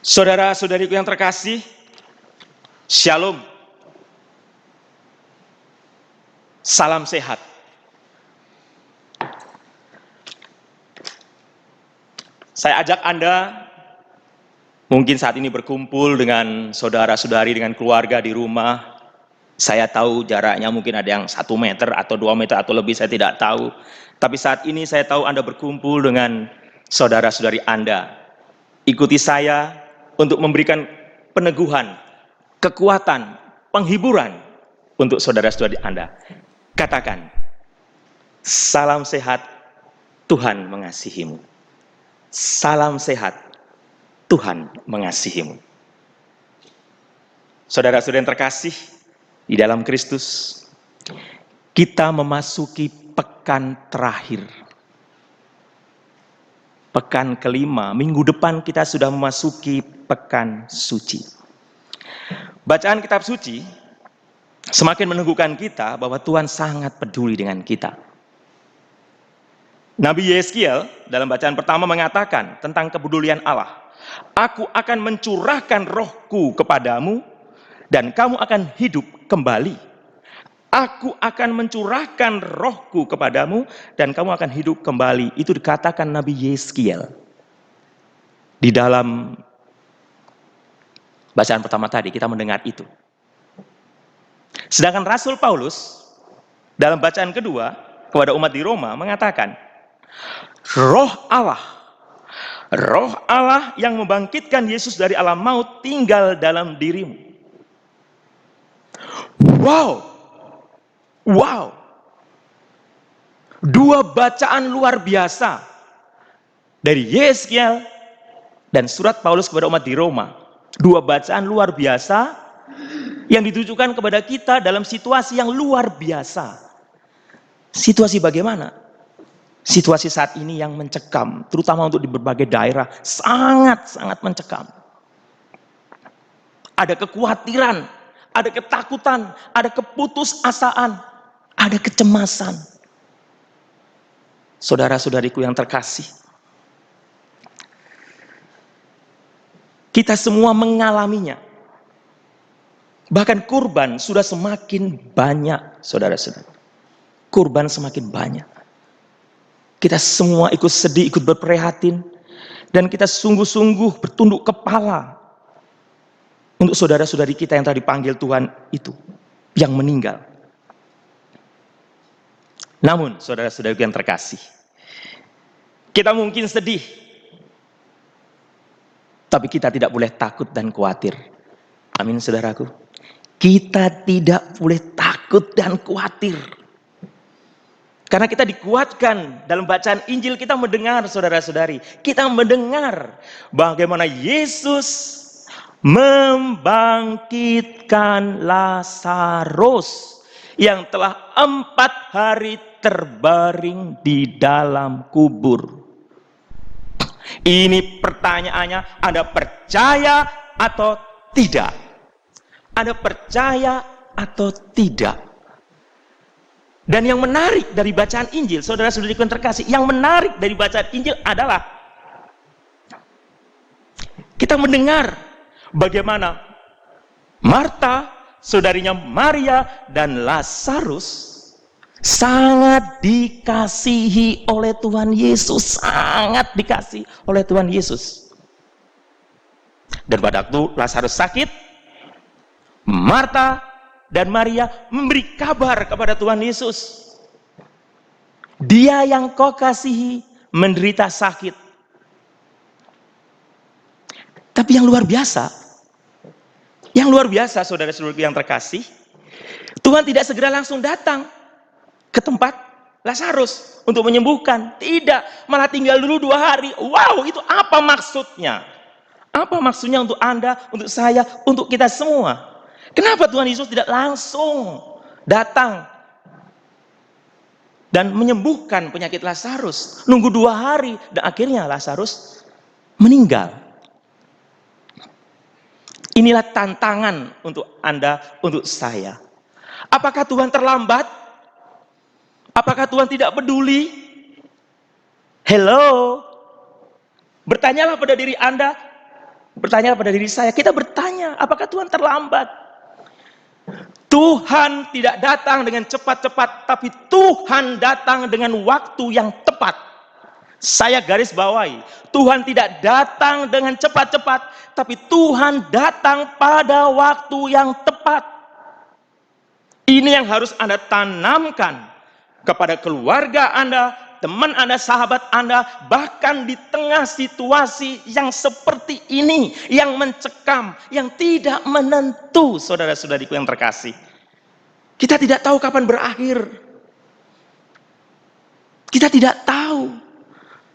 Saudara-saudariku yang terkasih, Shalom. Salam sehat. Saya ajak Anda mungkin saat ini berkumpul dengan saudara-saudari, dengan keluarga di rumah. Saya tahu jaraknya mungkin ada yang 1 meter atau 2 meter atau lebih, saya tidak tahu. Tapi saat ini saya tahu Anda berkumpul dengan saudara-saudari Anda. Ikuti saya untuk memberikan peneguhan, kekuatan, penghiburan untuk saudara-saudari Anda. Katakan, salam sehat, Tuhan mengasihimu. Salam sehat, Tuhan mengasihimu. Saudara-saudara yang terkasih di dalam Kristus, kita memasuki pekan terakhir. Pekan kelima, minggu depan kita sudah memasuki pekan suci. Bacaan kitab suci semakin meneguhkan kita bahwa Tuhan sangat peduli dengan kita. Nabi Yeskiel dalam bacaan pertama mengatakan tentang kepedulian Allah. Aku akan mencurahkan rohku kepadamu dan kamu akan hidup kembali. Aku akan mencurahkan rohku kepadamu dan kamu akan hidup kembali. Itu dikatakan Nabi Yeskiel. Di dalam bacaan pertama tadi kita mendengar itu. Sedangkan Rasul Paulus dalam bacaan kedua kepada umat di Roma mengatakan, Roh Allah yang membangkitkan Yesus dari alam maut tinggal dalam dirimu. Wow. Dua bacaan luar biasa dari Yeskiel dan surat Paulus kepada umat di Roma. Dua bacaan luar biasa yang ditujukan kepada kita dalam situasi yang luar biasa. Situasi bagaimana? Situasi saat ini yang mencekam, terutama untuk di berbagai daerah, sangat-sangat mencekam. Ada kekhawatiran, ada ketakutan, ada keputusasaan, ada kecemasan. Saudara-saudariku yang terkasih, kita semua mengalaminya. Bahkan kurban sudah semakin banyak, saudara-saudara. Kurban semakin banyak. Kita semua ikut sedih, ikut berprihatin. Dan kita sungguh-sungguh bertunduk kepala untuk saudara-saudari kita yang tadi dipanggil Tuhan itu, yang meninggal. Namun, saudara-saudari yang terkasih, kita mungkin sedih, tapi kita tidak boleh takut dan khawatir. Amin, saudaraku. Kita tidak boleh takut dan khawatir. Karena kita dikuatkan dalam bacaan Injil, kita mendengar, saudara-saudari, kita mendengar bagaimana Yesus membangkitkan Lazarus yang telah 4 hari terbaring di dalam kubur. Ini pertanyaannya, Anda percaya atau tidak? Anda percaya atau tidak? Dan yang menarik dari bacaan Injil, saudara-saudari yang terkasih, yang menarik dari bacaan Injil adalah kita mendengar bagaimana Marta, saudarinya Maria, dan Lazarus sangat dikasihi oleh Tuhan Yesus, sangat dikasihi oleh Tuhan Yesus. Dan pada waktu Lazarus sakit, Marta dan Maria memberi kabar kepada Tuhan Yesus. Dia yang kau kasihi menderita sakit. Tapi yang luar biasa, saudara-saudara yang terkasih, Tuhan tidak segera langsung datang ke tempat Lazarus untuk menyembuhkan. Tidak, malah tinggal dulu 2 hari. Wow, itu apa maksudnya? Apa maksudnya untuk Anda, untuk saya, untuk kita semua? Kenapa Tuhan Yesus tidak langsung datang dan menyembuhkan penyakit Lazarus? Nunggu 2 hari dan akhirnya Lazarus meninggal. Inilah tantangan untuk Anda, untuk saya. Apakah Tuhan terlambat? Apakah Tuhan tidak peduli? Hello? Bertanyalah pada diri Anda, bertanya pada diri saya, kita bertanya, apakah Tuhan terlambat? Tuhan tidak datang dengan cepat-cepat, tapi Tuhan datang dengan waktu yang tepat. Saya garis bawahi, Tuhan tidak datang dengan cepat-cepat, tapi Tuhan datang pada waktu yang tepat. Ini yang harus Anda tanamkan kepada keluarga Anda, teman Anda, sahabat Anda, bahkan di tengah situasi yang seperti ini, yang mencekam, yang tidak menentu, saudara-saudariku yang terkasih. Kita tidak tahu kapan berakhir. Kita tidak tahu.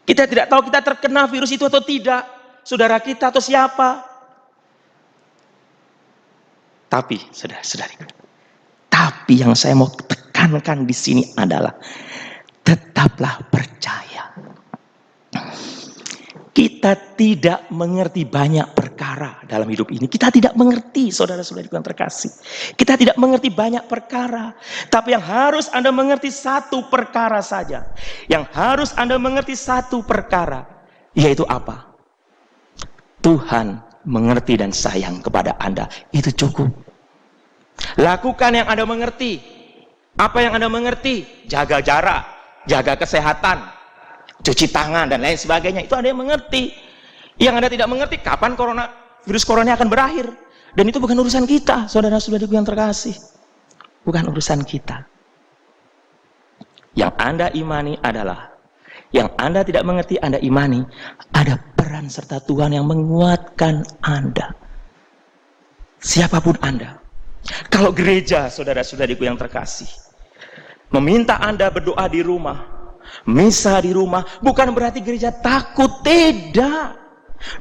Kita tidak tahu kita terkena virus itu atau tidak. Saudara kita atau siapa. Tapi, saudara-saudariku, tapi yang saya mau tekankan di sini adalah tetaplah percaya. Kita tidak mengerti banyak perkara dalam hidup ini. Kita tidak mengerti, saudara-saudariku yang terkasih. Kita tidak mengerti banyak perkara. Tapi yang harus Anda mengerti satu perkara saja. Yang harus Anda mengerti satu perkara. Yaitu apa? Tuhan mengerti dan sayang kepada Anda. Itu cukup. Lakukan yang Anda mengerti. Apa yang Anda mengerti? Jaga jarak, jaga kesehatan, cuci tangan dan lain sebagainya. Itu Anda yang mengerti. Yang Anda tidak mengerti kapan virus corona akan berakhir. Dan itu bukan urusan kita, saudara-saudariku yang terkasih. Bukan urusan kita. Yang Anda imani adalah, yang Anda tidak mengerti Anda imani, ada peran serta Tuhan yang menguatkan Anda. Siapapun Anda. Kalau gereja, saudara-saudariku yang terkasih, meminta Anda berdoa di rumah, misa di rumah, bukan berarti gereja takut, tidak.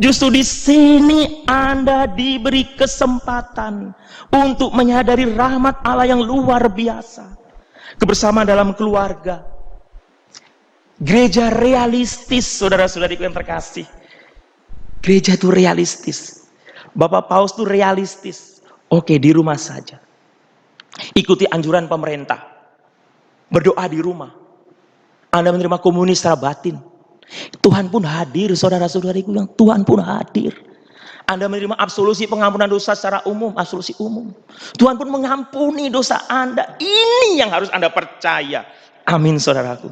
Justru di sini Anda diberi kesempatan untuk menyadari rahmat Allah yang luar biasa. Kebersamaan dalam keluarga. Gereja realistis, saudara-saudariku yang terkasih. Gereja itu realistis. Bapak Paus itu realistis. Oke, di rumah saja. Ikuti anjuran pemerintah. Berdoa di rumah. Anda menerima komunis secara batin. Tuhan pun hadir, saudara-saudariku yang Tuhan pun hadir. Anda menerima absolusi pengampunan dosa secara umum, absolusi umum. Tuhan pun mengampuni dosa Anda. Ini yang harus Anda percaya. Amin, saudaraku.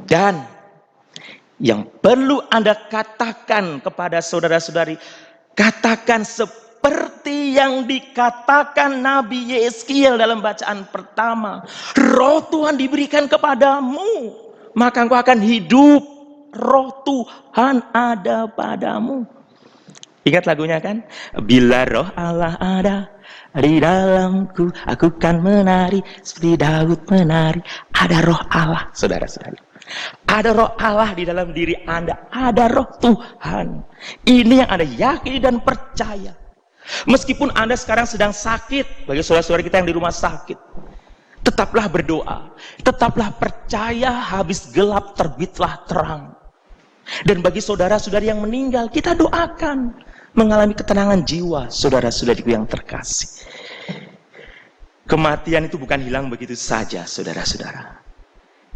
Dan yang perlu Anda katakan kepada saudara-saudari, katakan seperti yang dikatakan Nabi Yeskiel dalam bacaan pertama. Roh Tuhan diberikan kepadamu, maka engkau akan hidup. Roh Tuhan ada padamu. Ingat lagunya kan? Bila roh Allah ada di dalamku, aku kan menari seperti Daud menari. Ada roh Allah, saudara-saudari. Ada roh Allah di dalam diri Anda. Ada roh Tuhan. Ini yang Anda yakini dan percaya. Meskipun Anda sekarang sedang sakit, bagi saudara-saudara kita yang di rumah sakit, tetaplah berdoa. Tetaplah percaya, habis gelap terbitlah terang. Dan bagi saudara-saudari yang meninggal, kita doakan mengalami ketenangan jiwa, saudara-saudariku yang terkasih. Kematian itu bukan hilang begitu saja, saudara-saudara.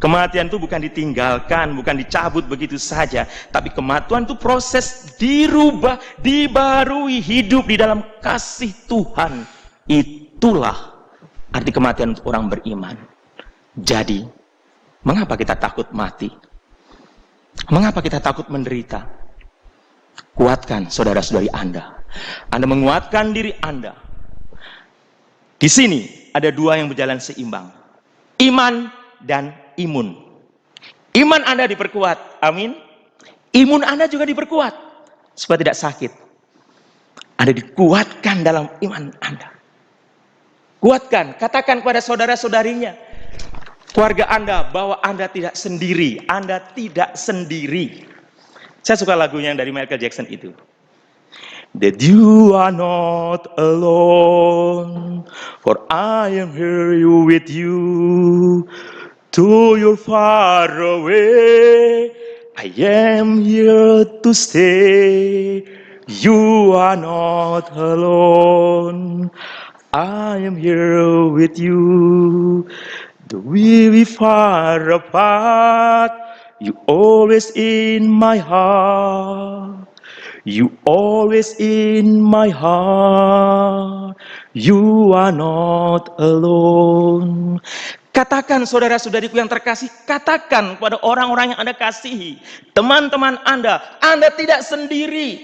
Kematian itu bukan ditinggalkan, bukan dicabut begitu saja. Tapi kematian itu proses dirubah, dibarui hidup di dalam kasih Tuhan. Itulah arti kematian untuk orang beriman. Jadi, mengapa kita takut mati? Mengapa kita takut menderita? Kuatkan saudara-saudari Anda. Anda menguatkan diri Anda. Di sini ada dua yang berjalan seimbang. Iman dan imun. Iman Anda diperkuat. Amin. Imun Anda juga diperkuat. Supaya tidak sakit. Anda dikuatkan dalam iman Anda. Kuatkan. Katakan kepada saudara-saudarinya, keluarga Anda, bahwa Anda tidak sendiri. Anda tidak sendiri. Saya suka lagunya dari Michael Jackson itu. That you are not alone, for I am here with you. Though you're far away, I am here to stay. You are not alone, I am here with you. Though we be far apart, you always in my heart. You always in my heart. You are not alone. Katakan saudara-saudariku yang terkasih, katakan kepada orang-orang yang Anda kasihi, teman-teman Anda tidak sendiri.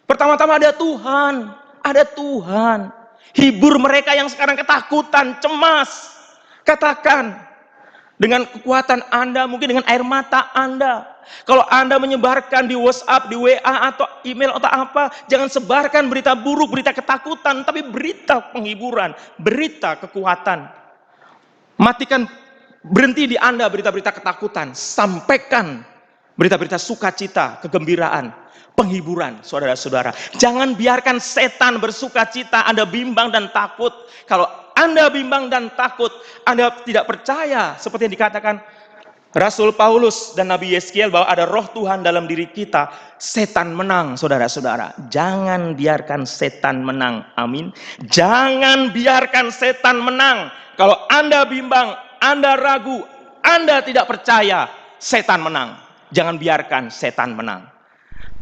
Pertama-tama ada Tuhan, ada Tuhan. Hibur mereka yang sekarang ketakutan, cemas. Katakan dengan kekuatan Anda, mungkin dengan air mata Anda. Kalau Anda menyebarkan di WhatsApp, di WA atau email atau apa, jangan sebarkan berita buruk, berita ketakutan, tapi berita penghiburan, berita kekuatan. Matikan, berhenti di Anda berita-berita ketakutan, sampaikan berita-berita sukacita, kegembiraan, penghiburan, saudara-saudara. Jangan biarkan setan bersukacita, Anda bimbang dan takut. Kalau Anda bimbang dan takut, Anda tidak percaya, seperti yang dikatakan Rasul Paulus dan Nabi Yeskiel bahwa ada roh Tuhan dalam diri kita, setan menang, saudara-saudara. Jangan biarkan setan menang, amin. Jangan biarkan setan menang. Kalau Anda bimbang, Anda ragu, Anda tidak percaya, setan menang. Jangan biarkan setan menang.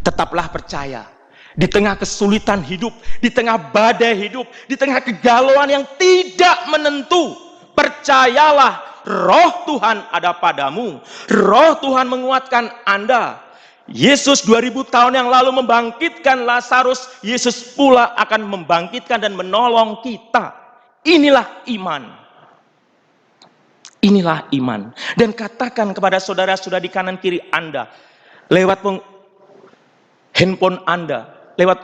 Tetaplah percaya. Di tengah kesulitan hidup, di tengah badai hidup, di tengah kegalauan yang tidak menentu, percayalah, roh Tuhan ada padamu. Roh Tuhan menguatkan Anda. Yesus 2000 tahun yang lalu membangkitkan Lazarus, Yesus pula akan membangkitkan dan menolong kita. Inilah iman. Inilah iman. Dan katakan kepada saudara-saudara di kanan kiri Anda, lewat handphone Anda, lewat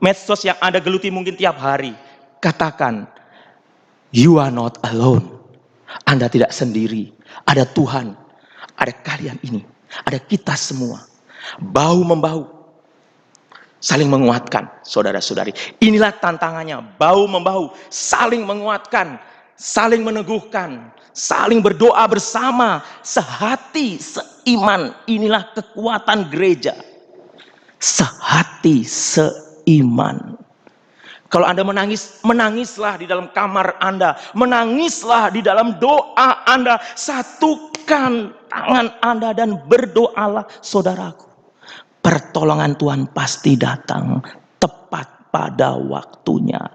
medsos yang Anda geluti mungkin tiap hari, katakan, you are not alone. Anda tidak sendiri. Ada Tuhan, ada kalian ini, ada kita semua. Bahu-membahu, saling menguatkan, saudara-saudari. Inilah tantangannya, bahu-membahu, saling menguatkan, saling meneguhkan, saling berdoa bersama, sehati, seiman. Inilah kekuatan gereja. Sehati, seiman. Kalau Anda menangis, menangislah di dalam kamar Anda. Menangislah di dalam doa Anda. Satukan tangan Anda dan berdoalah, saudaraku. Pertolongan Tuhan pasti datang tepat pada waktunya.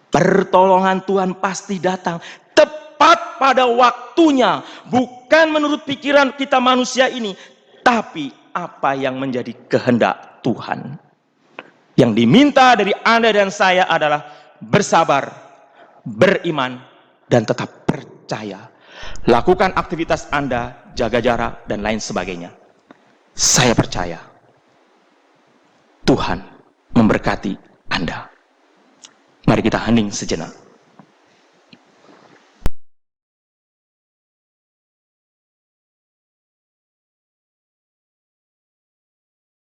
Pertolongan Tuhan pasti datang tepat pada waktunya. Bukan menurut pikiran kita manusia ini, tapi apa yang menjadi kehendak Tuhan. Yang diminta dari Anda dan saya adalah bersabar, beriman, dan tetap percaya. Lakukan aktivitas Anda, jaga jarak, dan lain sebagainya. Saya percaya Tuhan memberkati Anda. Mari kita hening sejenak.